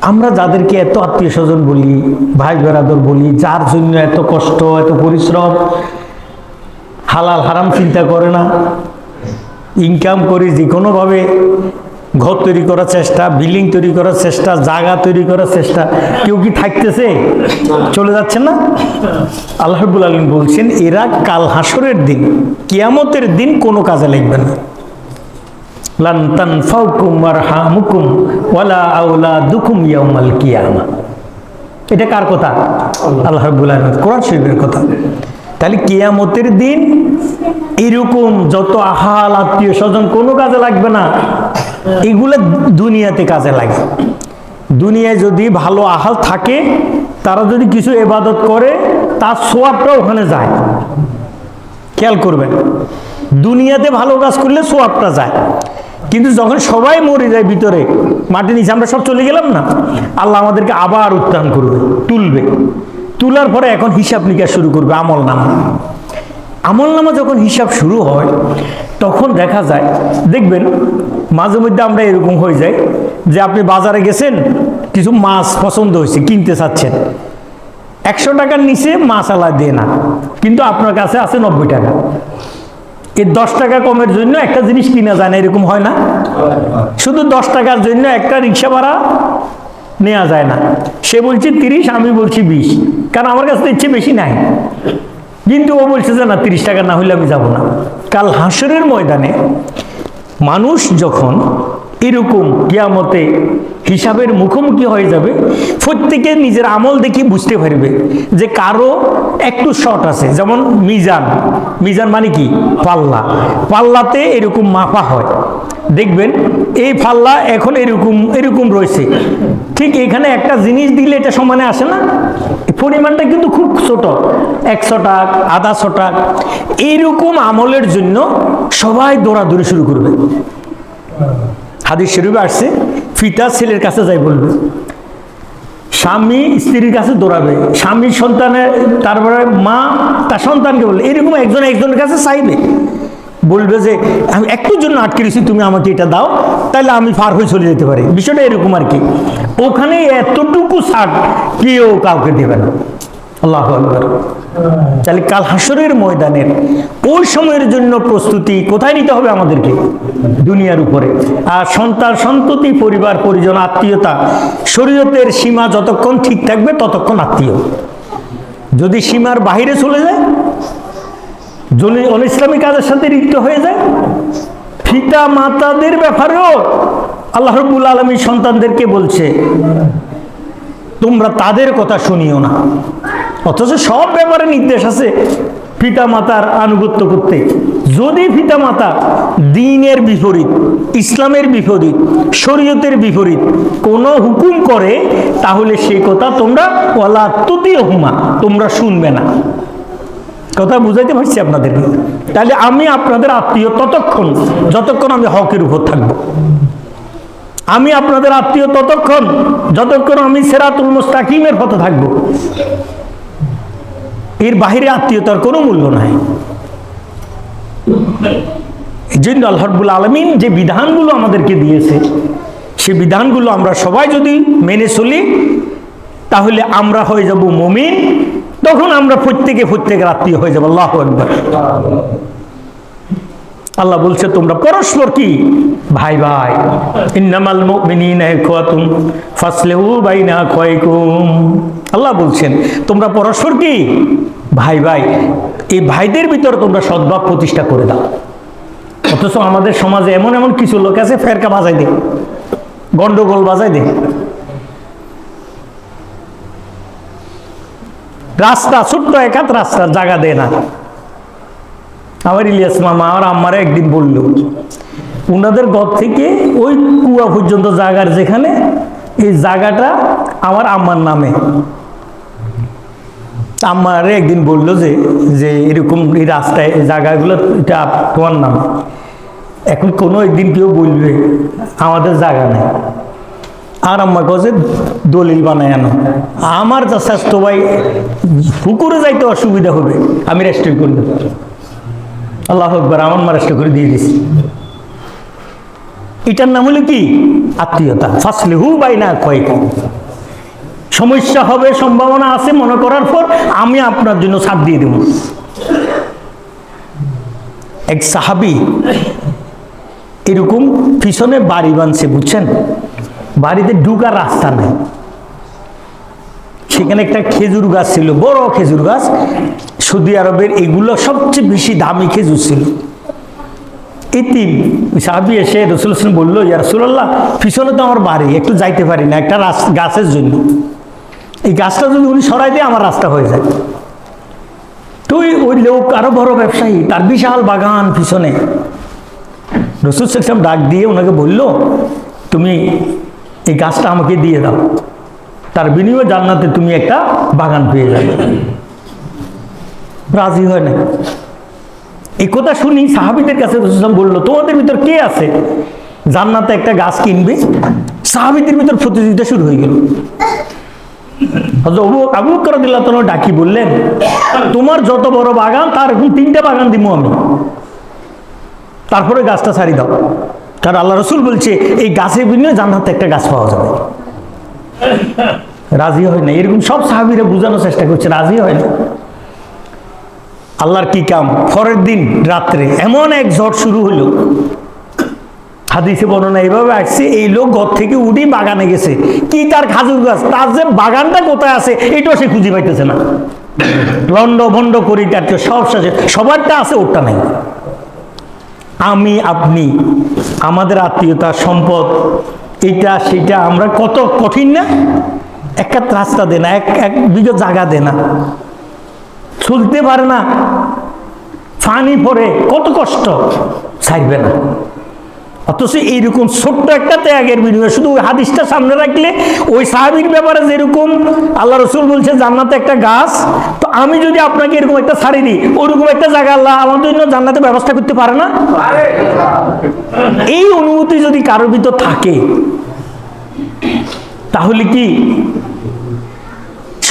আমরা যাদেরকে এত আত্মীয় স্বজন বলি, ভাই বেরাদর বলি, যার জন্য এত কষ্ট, এত পরিশ্রম, হালাল হারাম চিন্তা করে না, ইনকাম করে যে কোনোভাবে ঘর তৈরি করার চেষ্টা, বিল্ডিং তৈরি করার চেষ্টা, জায়গা তৈরি করার চেষ্টা, কেউ কি থাকতেছে? চলে যাচ্ছে না? আল্লাহ রাব্বুল আলামিন বলছেন এরা কাল হাসরের দিন, কিয়ামতের দিন কোনো কাজে লাগবে না। লান তানফাউকুম আরহামুকুম ওয়ালা আওলাদুকুম ইয়াউমাল কিয়ামা। এটা কার কথা? আল্লাহ রাব্বুল আলামিন কোরআন শরীফের কথা। তাহলে কিয়ামতের দিন এরকম যত আহাল আত্মীয় স্বজন কোনো কাজে লাগবে না, এগুলো দুনিয়াতে কাজে লাগে। দুনিয়ায় যদি ভালো আহাল থাকে, তারা যদি কিছু ইবাদত করে, তার সওয়াবটা ওখানে যায়। খেয়াল করবেন, দুনিয়াতে ভালো কাজ করলে সওয়াবটা যায়, কিন্তু যখন সবাই মরে যায় ভিতরে মাটির নিচে, আমরা সব চলে গেলাম না, আল্লাহ আমাদেরকে আবার উত্থান করবে, তুলবে। তোলার পরে এখন হিসাব নিকাশ শুরু করবে, আমল নামা। আমল নামা যখন হিসাব শুরু হয়, তখন দেখা যায়, দেখবেন মাঝে মধ্যে আমরা এরকম হয়ে যাই যে আপনি বাজারে গেছেন, কিছু মাছ পছন্দ হয়েছে, কিনতে চাচ্ছেন, 100 টাকার নিচে মাছ আলাদা দিয়ে না, কিন্তু আপনার কাছে আছে 90 টাকা। এই 10 টাকা কমের জন্য একটা জিনিস কিনা যায় না, এরকম হয় না? শুধু 10 টাকার জন্য একটা রিক্সা ভাড়া নেওয়া যায় না। সে বলছে 30, আমি বলছি 20, কারণ আমার কাছে ইচ্ছে বেশি নাই, কিন্তু ও বলছে যে না, 30 টাকা না হলে আমি যাব না। কাল হাসরের ময়দানে মানুষ যখন এরকম কিয়ামতে হিসাবের মুখোমুখি হয়ে যাবে, প্রত্যেকে নিজের আমল দেখে বুঝতে পারবে যে কারো একটু শর্ট আছে। যেমন মিজান, মিজান মানে কি? পাল্লা। পাল্লাতে এরকম মাপা হয়, দেখবেন এই পাল্লা এখন এরকম এরকম রয়েছে, ঠিক এখানে একটা জিনিস দিলে এটা সমানে আসে না, পরিমাণটা কিন্তু খুব ছোট, 100 টাকা, 1/2 টাকা। এইরকম আমলের জন্য সবাই দৌড়াদৌড়ি শুরু করবে। হাদিস শরীফে আসছে, পিতা ছেলের কাছে যাই বলবে, স্বামী স্ত্রীর কাছে দৌড়াবে, স্বামী সন্তানের, তারপরে মা তার সন্তানকে বলবে, এরকম একজন একজনের কাছে চাইবে, বলবে যে আমি একটুর জন্য আটকে রেখেছি, তুমি আমাকে এটা দাও, তাহলে আমি পার হয়ে চলে যেতে পারি। বিষয়টা এরকম আর কি। ওখানে এতটুকু ছাড় কেউ কাউকে দেবে না। আল্লাহু আকবার। তাহলে কাল হাসরের ময়দানের ওই সময়ের জন্য প্রস্তুতি কোথায় নিতে হবে আমাদেরকে? দুনিয়ার উপরে। আর সন্তান সন্ততি, পরিবার পরিজন, আত্মীয়তা, শরীয়তের সীমা যতক্ষণ ঠিক থাকবে ততক্ষণ আত্মীয়। যদি সীমার বাহিরে চলে যায়, যদি অনিসলামী কাজের সাথে লিপ্ত হয়ে যায়, পিতা মাতাদের ব্যাপারেও আল্লাহ রাব্বুল আলামিন সন্তানদেরকে বলছে তোমরা তাদের কথা শুনিও না। অথচ সব ব্যাপারে নির্দেশ আছে পিতা মাতার আনুগত্য করতে। যদি পিতা মাতা দ্বীনের বিপরীত, ইসলামের বিপরীত, শরীয়তের বিপরীত কোন হুকুম করে, তাহলে সেই কথা তোমরা ওয়ালা তুতিউহুমা, তোমরা শুনবে না। কথা বুঝাইতে পারছি আপনাদেরকে? তাহলে আমি আপনাদের আত্মীয় ততক্ষণ যতক্ষণ আমি হকের উপর থাকবো। আমি আপনাদের আত্মীয় ততক্ষণ যতক্ষণ আমি সিরাতুল মুস্তাকিমের পথে থাকবো। এর বাহিরে আত্মীয়তার কোনো মূল্য নাই। এই জন্য আল্লাহ রাব্বুল আলামিন যে বিধানগুলো আমাদেরকে দিয়েছে, সেই বিধানগুলো আমরা সবাই যদি মেনে চলি, তাহলে আমরা হয়ে যাব মুমিন। তখন আমরা প্রত্যেকের আত্মীয় হয়ে যাবো। আল্লাহু আকবার। আল্লাহ বলছে তোমরা পরস্পর কি? ভাই ভাই। ইন্নামাল মুমিনিনা ইখওয়াতুন ফাসলিহু বাইনা আখওয়াইকুম। আল্লাহ বলছেন তোমরা পরস্পর কি? ভাই ভাই। এই ভাইদের ভিতরে তোমরা সদ্ভাব প্রতিষ্ঠা করে দাও। অথচ আমাদের সমাজে এমন এমন কিছু লোক আছে, ফেরকা বাজাই দেয়, গন্ডগোল বাজাই দেয়। রাস্তা, ছোট্ট একাত রাস্তার জায়গা দেয় না। আমার ইলিয়াস মামা আর আম্মারা একদিন বলল, উনাদের ঘর থেকে ওই কুয়া পর্যন্ত জায়গার যেখানে, এই জায়গাটা আমার আম্মার নামে। আম্মারে একদিন বলল যে এরকম এই রাস্তায় জায়গাগুলো এটা তোমার নাম। এখন কোনো একদিন কেউ বলবে আমাদের জায়গা নেই, আর আম্মা কাছে দলিল বানায় আনো। আমার যা স্বাস্থ্য ভাই পুকুরে যাইতে অসুবিধা হবে, আমি রেজিস্ট্রি করে দেবো। আল্লাহু আকবার। আমার মা রেজিস্ট্রি করে দিয়ে দিছি। এটার নাম হলো কি? আত্মীয়তা। ফাসলিহু বাইনা আখাওয়াইকুম। সমস্যা হবে, সম্ভাবনা আছে মনে করার পর আমি আপনার জন্য ছাড় দিয়ে দেব। এক সাহাবী এরকম পিছনে বাড়ি বানছে, বুঝছেন, বাড়িতে ঢুকার রাস্তা নেই। সেখানে একটা খেজুর গাছ ছিল, বড় খেজুর গাছ, সৌদি আরবের এগুলো সবচেয়ে বেশি দামি খেজুর ছিল। ইতিম সাহাবী এসে রাসূল সাল্লাল্লাহু আলাইহি ওয়াসাল্লাম বলল, ইয়া রাসূলুল্লাহ, পিছনে তো আমার বাড়ি, একটু যাইতে পারি না একটা গাছের জন্য, এই গাছটা যদি উনি সরাই দিয়ে আমার রাস্তা হয়ে যায়। তো ওই লোক আরো বড় ব্যবসায়ী, তার বিশাল বাগান পিছনে। রাসূল সাল্লাল্লাহু আলাইহি ওয়াসাল্লাম ডাক দিয়ে ওনাকে বলল, তুমি এই গাছটা আমাকে দিয়ে দাও, তার বিনিময়ে জান্নাতে তুমি একটা বাগান পেয়ে যাবে। রাজি হয় না। এই কথা শুনি সাহাবীদের কাছে রাসূল সাল্লাল্লাহু আলাইহি ওয়াসাল্লাম বলল, তোমাদের ভিতর কে আছে জান্নাতে একটা গাছ কিনবে? সাহাবীদের ভিতর প্রতিযোগিতা শুরু হয়ে গেল। আবু বকর রাদিয়াল্লাহু তাআলা ডাকি বললেন, তোমার যত বড় বাগান তার এখন 3টা বাগান দিব আমি, তারপরে গাছটা ছাড়ি দাও। কারণ আল্লাহ রাসূল বলছে এই গাছের বিনিময়ে জান্নাতে একটা গাছ পাওয়া যাবে। রাজি হয় না। এরকম সব সাহাবীরা বোঝানোর চেষ্টা করছে, রাজি হয় না। আল্লাহর কি কাম, পরের দিন রাত্রে এমন এক ঝড় শুরু হলো, হাদিসে বর্ণনা এইভাবে আসছে, এই লোক ঘর থেকে উঠি বাগানে গেছে, কি তার খাজুর গাছ, তার যে বাগানটা কোথায় আছে এটাও সে খুঁজে পাইতেছে না। লন্ড ভন্ড করি তার সব শেষে, সবারটা আছে ওরটা নাই। আমি আপনি আমাদের আত্মীয়তা সম্পদ এইটা সেটা আমরা কত কঠিন না, একটা রাস্তা দে না, এক বিঘা জায়গা দে না, চলতে পারে না, পানি পড়ে কত কষ্ট, ছাড়বে না। অথচ এইরকম ছোট্ট একটা ত্যাগের বিনিময়ে, শুধু ওই হাদিসটা সামনে রাখলে ওই সাহাবীর ব্যাপারে যেরকম আল্লাহ রাসূল বলছে জান্নাতে একটা গাছ, তো আমি যদি আপনাকে এরকম একটা ছাড়ি দিই, ওরকম একটা জায়গা আল্লাহ আমাদের জন্য জান্নাতে ব্যবস্থা করতে পারে না? এই অনুভূতি যদি কারোর ভিতর থাকে, তাহলে কি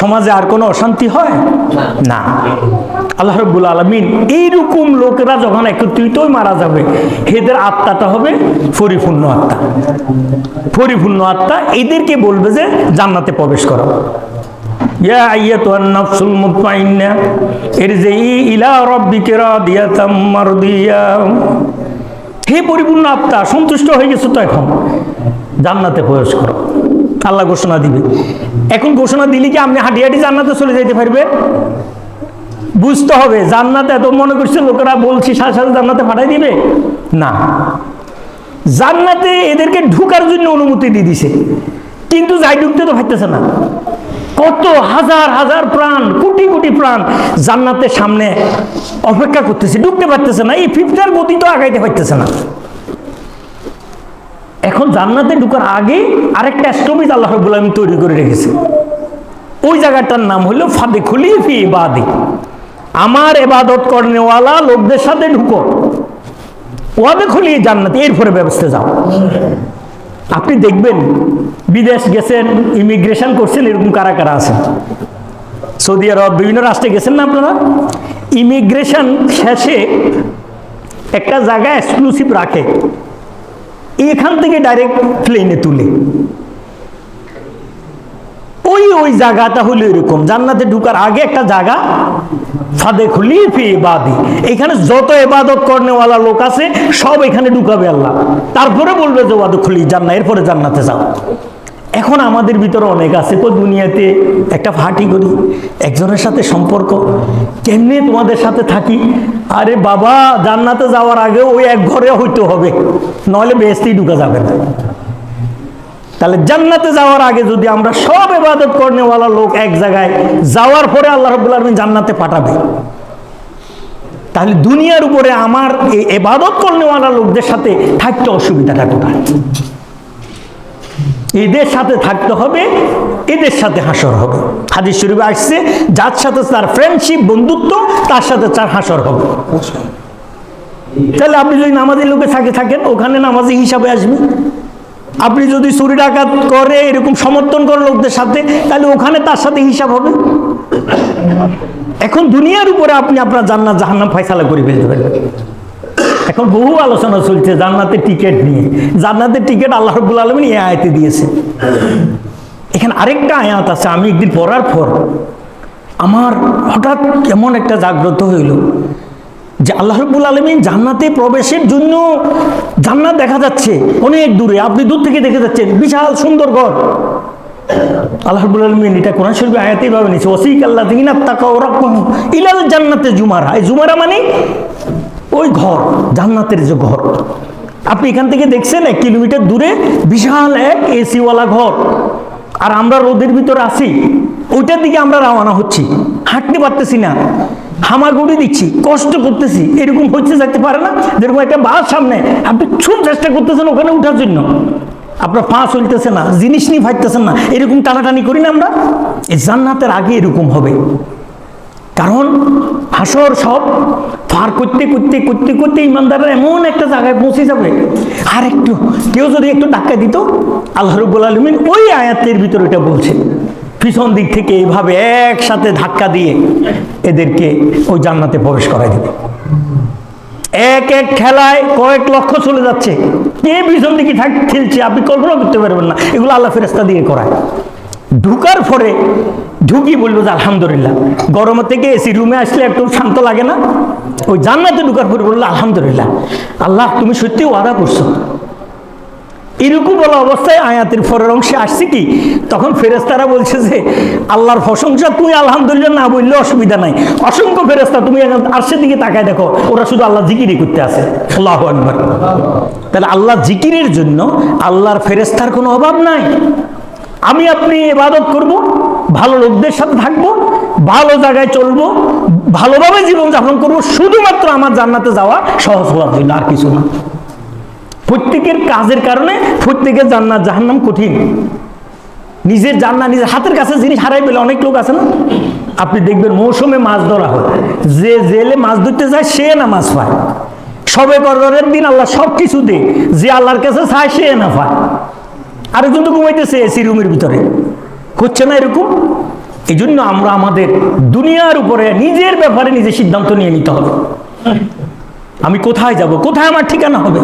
সমাজে আর কোনো অশান্তি হয় না? আল্লাহ রাব্বুল আলামিন এইরকম লোকেরা যখন একত্রিত মারা যাবে, এদের আত্মাটা হবে পরিপূর্ণ আত্মা। পরিপূর্ণ আত্মা এদেরকে বলবে যে জান্নাতে প্রবেশ করো। ইয়া আইয়াতুহান নাফসুল মুতমাইন্না ইরজিই ইলা রাব্বিকা রাদিয়াতাম মারদিয়া। হে পরিপূর্ণ আত্মা, সন্তুষ্ট হয়ে গেছো তো, এখন জান্নাতে প্রবেশ করো। আল্লাহ ঘোষণা দিবে। এখন ঘোষণা দিলে কি আপনি হাঁটি হাঁটি জান্নাতে চলে যেতে পারবে? বুঝতে হবে জান্নাতে, এত মনে করছে লোকেরা বলছি সাথে সাথে জান্নাতে পাঠাই দিবে না। জান্নাতে এদেরকে ঢুকার জন্য অনুমতি দিয়ে দিছে, কিন্তু যাই ঢুকতে তো পারতেছে না। কত হাজার হাজার প্রাণ, কোটি কোটি প্রাণ জান্নাতের সামনে অপেক্ষা করতেছে, ঢুকতে পারতেছে না। এই ফিফটার গতি তো আগাইতে পারতেছে না। এখন জান্নাতে ঢুকার আগে আরেকটা স্টপেজ আল্লাহ রাব্বুল আলামিন তৈরি করে রেখেছে। ওই জায়গাটার নাম হলো ফাদখুলি ফি ইবাদি। আমার ইবাদত করনেওয়ালা লোকদের সাথে ঢুকো, ওয়াদখুলি জান্নাত, এরপরে ব্যবস্থা যাও। আপনি দেখবেন বিদেশ গেছেন, ইমিগ্রেশন করছেন, এরকম কারা কারা আছেন? সৌদি আরব বিভিন্ন রাষ্ট্রে গেছেন না আপনারা? ইমিগ্রেশন শেষে একটা জায়গা এক্সক্লুসিভ রাখে, এখান থেকে ডাইরেক্ট প্লেনে তুলে। ওই জায়গাটা হলো এরকম, জান্নাতে ঢুকার আগে একটা জায়গা ফাদখুলি ফি ইবাদি। এখানে যত ইবাদত করনেওয়ালা লোক আছে সব এখানে ঢুকাবে আল্লাহ, তারপরে বলবে যে ওয়াদখুলি জান্নাত, এরপরে জান্নাতে যাও। এখন আমাদের ভিতরে অনেক আছে, কই দুনিয়াতে একটা পার্টি করি, একজনের সাথে সম্পর্ক, কেমনে তোমাদের সাথে থাকি। আরে বাবা, জান্নাতে যাওয়ার আগে ওই এক ঘরে হইতে হবে, নইলে বেহেশতেই ঢুকা যাবে না। তাহলে জান্নাতে যাওয়ার আগে যদি আমরা সব ইবাদত করনেওয়ালা লোক এক জায়গায়, যাওয়ার পরে আল্লাহ রাব্বুল আলামিন জান্নাতে পাঠাবে, তাহলে দুনিয়ার উপরে আমার এই ইবাদত করনেওয়ালা লোকদের সাথে থাকতে অসুবিধাটা কোথায়? এদের সাথে থাকতে হবে, এদের সাথে হাসর হবে। হাদিস শরীফে আসছে, যার সাথে তার ফ্রেন্ডশিপ, বন্ধুত্ব, তার সাথে তার হাসর হবে। তাহলে আপনি যদি নামাজি লোকের সাথে থাকেন, ওখানে নামাজি হিসাবে আসবে। আপনি যদি চুরি ডাকাত করে এরকম সমর্থন করে লোকদের সাথে, তাহলে ওখানে তার সাথে হিসাব হবে। এখন দুনিয়ার উপরে আপনি আপনার জান্নাত জাহান্নাম ফয়সালা করে ফেলতে পারবেন। এখন বহু আলোচনা চলছে জান্নাতের টিকিট নিয়ে। জান্নাতের টিকিট আল্লাহ রাব্বুল আলামিন এই আয়াতে দিয়েছে। এখানে আরেকটা আয়াত আছে, আমি একদিন পড়ার পর আমার হঠাৎ কেমন একটা জাগ্রত হইল যে আল্লাহ রাব্বুল আলামিন জান্নাতে প্রবেশের জন্য, জান্নাত দেখা যাচ্ছে অনেক দূরে, আপনি দূর থেকে দেখে যাচ্ছেন বিশাল সুন্দর ঘর। আল্লাহ রাব্বুল আলামিন এটা কোরআন শরীফে আয়াতে ভাবে নিয়েছে, ওয়াসিকাল্লাযিনা তাকাউ রাব্বাহুম ইলাল জান্নাতি জুমারা। এই জুমারা মানে ওই ঘর, জান্নাতের যে ঘর। আপনি এখান থেকে দেখছেন 1 কিলোমিটার দূরে বিশাল এক এসিওয়ালা ঘর, আর আমরা রোদের ভিতরে আছি, ওইটার দিকে আমরা রওনা হচ্ছি, হাঁটতে পারতেছি না, হামাগুড়ি দিচ্ছি, কষ্ট করতেছি। এরকম হচ্ছে যাইতে পারে না? যেরকম একটা বাস সামনে, আপনি খুব চেষ্টা করতেছেন ওখানে উঠার জন্য, আপনার পা চলতেছে না, জিনিস নিয়ে ফাইতেছেন না, এরকম টানাটানি করি না আমরা? এই জান্নাতের আগে এরকম হবে। কারণ হাসর সব পার করতে করতে করতে করতে ইমানদাররা এমন একটা জায়গায় পৌঁছে যাবে, আর একটু কেউ যদি একটু ধাক্কা দিত, আল্লাহ রাব্বুল আলামিন ওই আয়াতের ভিতরে এটা বলছে, পিছন দিক থেকে এইভাবে একসাথে ধাক্কা দিয়ে এদেরকে ওই জান্নাতে প্রবেশ করাই দেবে। এক এক খেলায় কয়েক লক্ষ চলে যাচ্ছে, কে পিছন দিকে ঠেলছে আপনি কল্পনা করতে পারবেন না। এগুলো আল্লাহ ফেরেশতা দিয়ে করায়। ঢুকার পরে ঢুকি বলবো যে আলহামদুলিল্লাহ। গরমের থেকে এসি রুমে আসলে একটু শান্ত লাগে না? ওই জান্নাতে ঢুকার পরে বললো আলহামদুলিল্লাহ, আল্লাহ তুমি সত্যি ওয়াদা করছো। এরকম বলা অবস্থায় আয়াতের পরের অংশে আসছে কি, তখন ফেরেশতারা বলছে যে আল্লাহর প্রশংসা, তুই আলহামদুলিল্লাহ না বললে অসুবিধা নাই। অসংখ্য ফেরেশতা, তুমি আরশের দিকে তাকায় দেখো, ওরা শুধু আল্লাহ জিকিরই করতে আছে। আল্লাহু আকবার। তাহলে আল্লাহ জিকিরের জন্য আল্লাহর ফেরেশতার কোনো অভাব নাই। আমি আপনি ইবাদত করব, ভালো লোকদের সাথে থাকবো, ভালো জায়গায় চলবো, ভালোভাবে জীবনযাপন করবো, শুধুমাত্র আমার জান্নাতে যাওয়া সহজ হওয়ার জন্য, আর কিছু না। প্রত্যেকের কাজের কারণে প্রত্যেকের জান্নাত জাহান্নাম কঠিন। নিজের জান্নাত নিজের হাতের কাছে জিনিস হারাই পেলে অনেক লোক আছে না, আপনি দেখবেন মৌসুমে মাছ ধরা হয়, যে জেলে মাছ ধরতে যায় সে না মাছ পায়। সবে কদরের দিন আল্লাহ সব কিছু দেয়, যে আল্লাহর কাছে চায় সে না পায়। আরেকজন তো ঘুমাইতেছে এসি রুমের ভিতরে, হচ্ছে না এরকম? এই জন্য আমরা আমাদের দুনিয়ার উপরে নিজের ব্যাপারে নিজে সিদ্ধান্ত নিয়ে নিতে হবে। আমি কোথায় যাব, কোথায় আমার ঠিকানা হবে,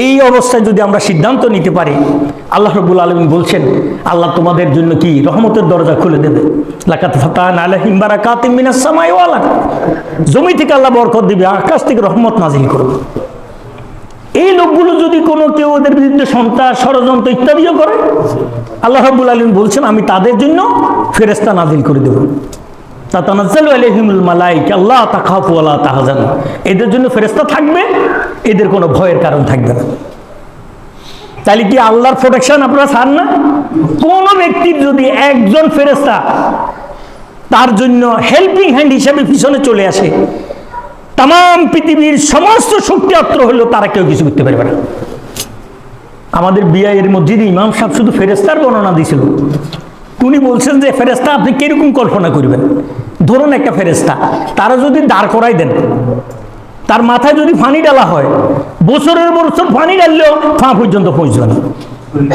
এই অবস্থায় যদি আমরা সিদ্ধান্ত নিতে পারি, আল্লাহ রাব্বুল আলামিন বলছেন আল্লাহ তোমাদের জন্য কি রহমতের দরজা খুলে দেবে। লাকাত ফাতানা আলাইহিম বারাকাতিম মিনাস সামাই ওয়াল আরদ। জমি থেকে আল্লাহ বরকত দিবে, আকাশ থেকে রহমত নাজিল করবে। এই লোকগুলো যদি কোনো কেউ ওদের বিরুদ্ধে সন্ত্রাস, ষড়যন্ত্র ইত্যাদিও করে, আল্লাহ রাব্বুল আলামিন বলছেন আমি তাদের জন্য ফেরেশতা নাজিল করে দেব। তাতানাজ্জালু আলাইহিমুল মালায়েকা আল্লা তাখাফু ওয়া লা তাহজানু। এদের জন্য ফেরেশতা থাকবে, এদের কোনো ভয়ের কারণ থাকবে না। তাহলে কি আল্লাহর প্রোটেকশন আপনারা চান না? কোন ব্যক্তির যদি একজন ফেরেশতা তার জন্য হেল্পিং হ্যান্ড হিসেবে পিছনে চলে আসে, তাম পৃথিবীর সমস্ত শক্তি অস্ত্র হলেও তারা কেউ কিছু করতে পারবে না। আমাদের বিআইয়ের মসজিদে ইমাম সাহেব শুধু ফেরেশতার বর্ণনা দিয়েছিল। উনি বলছেন যে ফেরেশতা আপনি কিরকম কল্পনা করবেন, ধরুন একটা ফেরেশতা, তারা যদি দাঁড় করাই দেন, তার মাথায় যদি পানি ডালা হয়, বছরের বছর পানি ডাললেও পা পর্যন্ত পৌঁছবে না।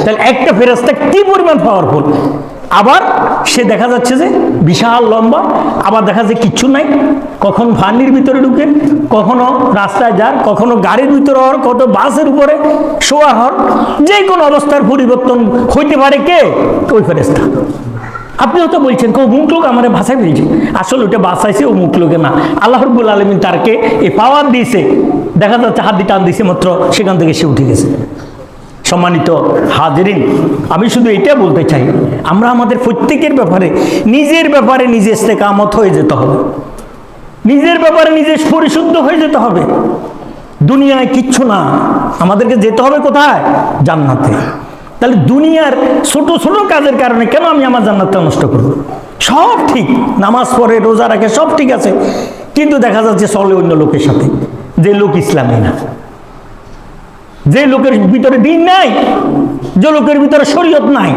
তাহলে একটা ফেরেশতা কি পরিমাণ পাওয়ারফুল। আবার সে দেখা যাচ্ছে যে বিশাল লম্বা, আবার দেখা যাচ্ছে কিচ্ছু নাই, কখন পানির ভিতরে ঢুকে, কখনো রাস্তায় যার, কখনো গাড়ির ভিতরে হওয়ার, কত বাসের উপরে শোয়া হওয়ার, যে কোনো অবস্থার পরিবর্তন হইতে পারে কে? ওই ফেরেশতা। আপনি হয়তো বলছেন কেউ মুখ লোক আমার ভাষায় বলছে, আসলে ওটা বাসাইছে ও মুখ লোকে না, আল্লাহ রাব্বুল আলামিন তারকে এই পাওয়ার দিয়েছে। দেখা যাচ্ছে হাত দিয়ে টান দিয়েছে মাত্র, সেখান থেকে সে উঠে গেছে। সম্মানিত হাজিরিন, আমি শুধু এটা বলতে চাই, আমরা আমাদের প্রত্যেকের ব্যাপারে নিজের ব্যাপারে নিজে ইস্তেকামত হয়ে যেতে হবে, নিজের ব্যাপারে নিজে পরিশুদ্ধ হয়ে যেতে হবে। দুনিয়ায় কিচ্ছু না, আমাদেরকে যেতে হবে কোথায়? জান্নাতে। তাহলে দুনিয়ার ছোট ছোট কাজের কারণে কেন আমি আমার জান্নাতটা নষ্ট করব? সব ঠিক, নামাজ পড়ে, রোজা রাখে, সব ঠিক আছে, কিন্তু দেখা যাচ্ছে চলে অন্য লোকের সাথে, যে লোক ইসলামী না, যে লোকের ভিতরে দিন নাই, যে লোকের ভিতরে শরীয়ত নাই,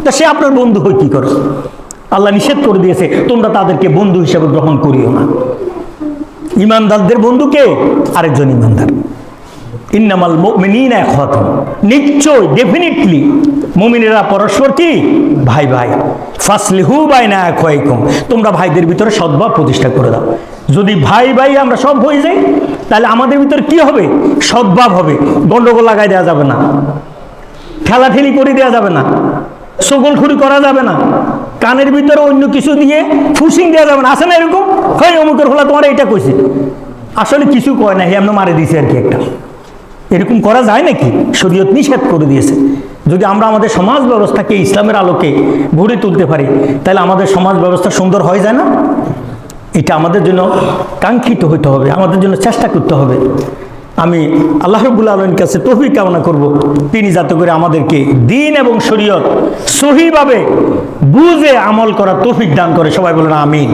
তা সে আপনার বন্ধু হয় কি করে? আল্লাহ নিষেধ করে দিয়েছে তোমরা তাদেরকে বন্ধু হিসেবে গ্রহণ করিও না। ইমানদারদের বন্ধু কে? আরেকজন ইমানদার। ইন্নামাল মুমিনিনা ইখওয়াতুন, নিশ্চয় ডেফিনেটলি মুমিনেরা পরস্পর কি ভাই ভাই। ফাসলিহু বাইনা আখাওয়াইকুম, তোমরা ভাইদের ভিতরে সদ্ভাব প্রতিষ্ঠা করে দাও। যদি ভাই ভাই আমরা সব হয়ে যাই, তাহলে আমাদের ভিতর কি হবে? সদ্ভাব হবে, গন্ডগোল লাগাই দেওয়া যাবে না, ঠেলাঠেলি করে দেওয়া যাবে না, সকলখুরি করা যাবে না, কানের ভিতরে অন্য কিছু দিয়ে ফুসিং দেওয়া যাবে না। আছে না এরকম? হয় অমুকের হলা তোমার এটা কইছে, আসলে কিছু কয় না, এমন মারে দিছে আর কি একটা। এরকম করা যায় নাকি? শরীয়ত নিষেধ করে দিয়েছে। যদি আমরা আমাদের সমাজ ব্যবস্থাকে ইসলামের আলোকে গড়ে তুলতে পারি, তাহলে আমাদের সমাজ ব্যবস্থা সুন্দর হয়ে যায় না? এটা আমাদের জন্য কাঙ্ক্ষিত হইতে হবে, আমাদের জন্য চেষ্টা করতে হবে। আমি আল্লাহ রাব্বুল আলামিনের কাছে তৌফিক কামনা করব, তিনি যাতে করে আমাদেরকে দ্বীন এবং শরীয়ত সহিভাবে বুঝে আমল করার তৌফিক দান করে। সবাই বলুন আমিন।